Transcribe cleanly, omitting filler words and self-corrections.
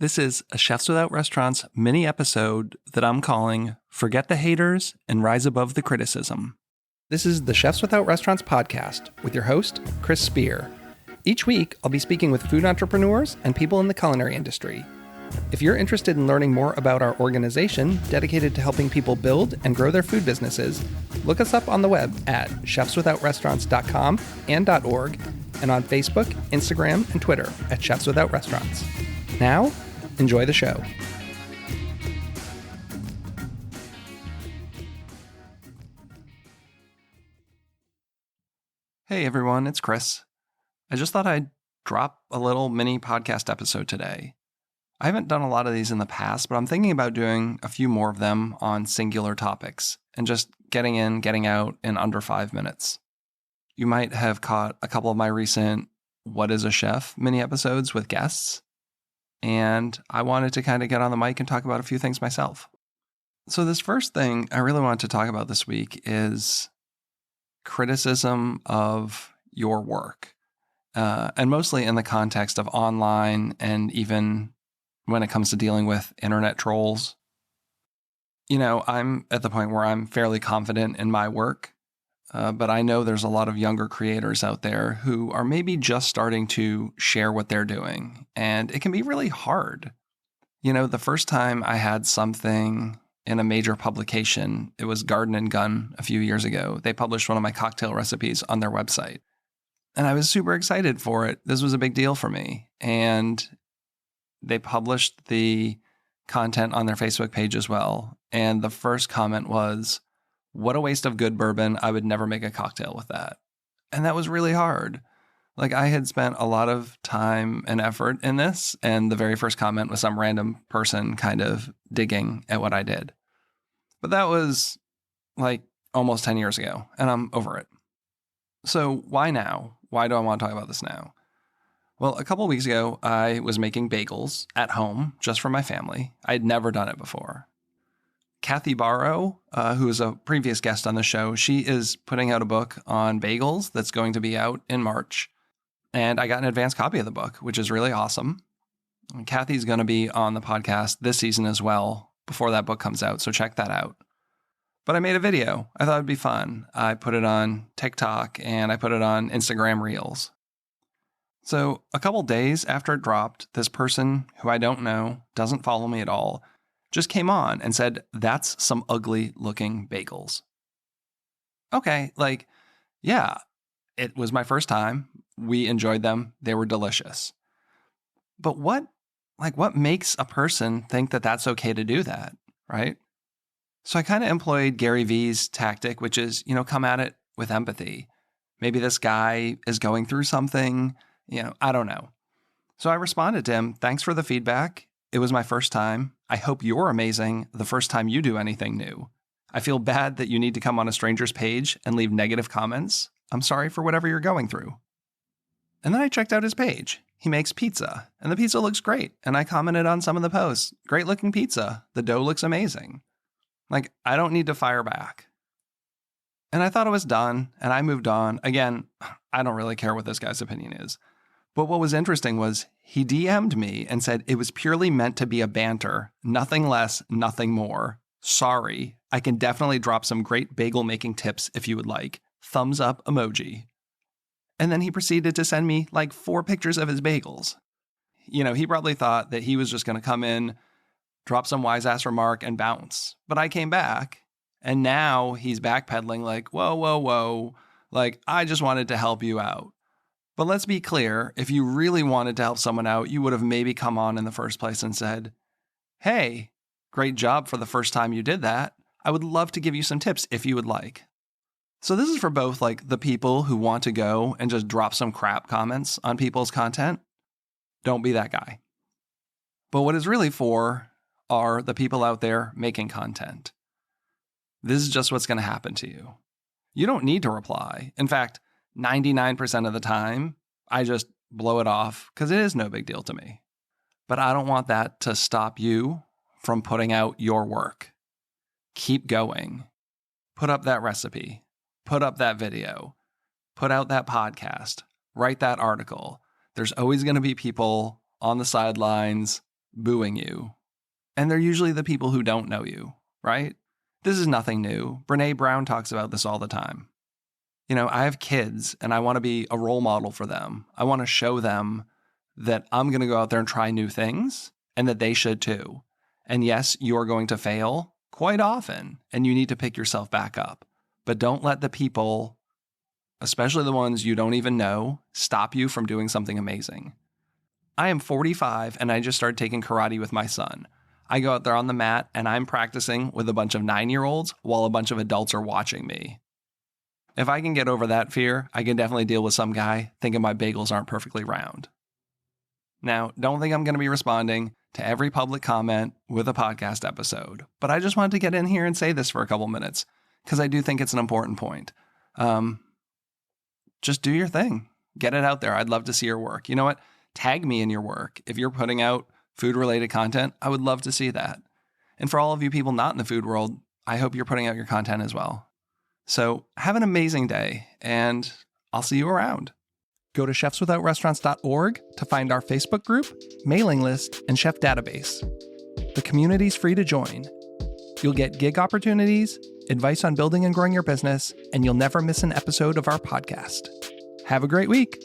This is a Chefs Without Restaurants mini episode that I'm calling Forget the Haters and Rise Above the Criticism. This is the Chefs Without Restaurants podcast with your host, Chris Spear. Each week, I'll be speaking with food entrepreneurs and people in the culinary industry. If you're interested in learning more about our organization dedicated to helping people build and grow their food businesses, look us up on the web at chefswithoutrestaurants.com and .org, and on Facebook, Instagram, and Twitter at Chefs Without Restaurants. Now, enjoy the show. Hey everyone, it's Chris. I just thought I'd drop a little mini podcast episode today. I haven't done a lot of these in the past, but I'm thinking about doing a few more of them on singular topics and just getting in, getting out in under 5 minutes. You might have caught a couple of my recent What is a Chef mini episodes with guests, and I wanted to kind of get on the mic and talk about a few things myself. So this first thing I really want to talk about this week is criticism of your work, and mostly in the context of online and even when it comes to dealing with internet trolls. You know, I'm at the point where I'm fairly confident in my work, but I know there's a lot of younger creators out there who are maybe just starting to share what they're doing, and it can be really hard. You know, the first time I had something in a major publication, it was Garden and Gun a few years ago. They published one of my cocktail recipes on their website, and I was super excited for it. This was a big deal for me, and they published the content on their Facebook page as well. And the first comment was, "What a waste of good bourbon. I would never make a cocktail with that." And that was really hard. Like, I had spent a lot of time and effort in this, and the very first comment was some random person kind of digging at what I did. But that was like almost 10 years ago, and I'm over it. So why now? Why do I want to talk about this now? Well, a couple of weeks ago, I was making bagels at home just for my family. I had never done it before. Kathy Barrow, who is a previous guest on the show, she is putting out a book on bagels that's going to be out in March. And I got an advanced copy of the book, which is really awesome. And Kathy's going to be on the podcast this season as well before that book comes out, so check that out. But I made a video. I thought it'd be fun. I put it on TikTok and I put it on Instagram Reels. So a couple days after it dropped, this person who I don't know, doesn't follow me at all, just came on and said, "That's some ugly looking bagels." Okay, like, yeah, it was my first time. We enjoyed them. They were delicious. But what makes a person think that that's okay to do that, right? So I kind of employed Gary Vee's tactic, which is, come at it with empathy. Maybe this guy is going through something, I don't know. So I responded to him, "Thanks for the feedback. It was my first time. I hope you're amazing the first time you do anything new. I feel bad that you need to come on a stranger's page and leave negative comments. I'm sorry for whatever you're going through." And then I checked out his page. He makes pizza, and the pizza looks great. And I commented on some of the posts. Great looking pizza. The dough looks amazing. Like, I don't need to fire back. And I thought it was done, and I moved on. Again, I don't really care what this guy's opinion is. But what was interesting was he DM'd me and said it was purely meant to be a banter. Nothing less, nothing more. Sorry, I can definitely drop some great bagel making tips if you would like. Thumbs up emoji. And then he proceeded to send me like 4 pictures of his bagels. He probably thought that he was just going to come in, drop some wise ass remark and bounce. But I came back, and now he's backpedaling like, whoa. Like, I just wanted to help you out. But let's be clear, if you really wanted to help someone out, you would have maybe come on in the first place and said, "Hey, great job for the first time you did that. I would love to give you some tips if you would like." So this is for both like the people who want to go and just drop some crap comments on people's content. Don't be that guy. But what it's really for are the people out there making content. This is just what's going to happen to you. You don't need to reply. In fact, 99% of the time, I just blow it off because it is no big deal to me. But I don't want that to stop you from putting out your work. Keep going. Put up that recipe. Put up that video. Put out that podcast. Write that article. There's always going to be people on the sidelines booing you. And they're usually the people who don't know you, right? This is nothing new. Brené Brown talks about this all the time. I have kids and I want to be a role model for them. I want to show them that I'm going to go out there and try new things and that they should too. And yes, you're going to fail quite often and you need to pick yourself back up. But don't let the people, especially the ones you don't even know, stop you from doing something amazing. I am 45 and I just started taking karate with my son. I go out there on the mat and I'm practicing with a bunch of 9-year-olds while a bunch of adults are watching me. If I can get over that fear, I can definitely deal with some guy thinking my bagels aren't perfectly round. Now, don't think I'm going to be responding to every public comment with a podcast episode, but I just wanted to get in here and say this for a couple minutes because I do think it's an important point. Just do your thing. Get it out there. I'd love to see your work. You know what? Tag me in your work. If you're putting out food-related content, I would love to see that. And for all of you people not in the food world, I hope you're putting out your content as well. So have an amazing day, and I'll see you around. Go to chefswithoutrestaurants.org to find our Facebook group, mailing list, and chef database. The community's free to join. You'll get gig opportunities, advice on building and growing your business, and you'll never miss an episode of our podcast. Have a great week.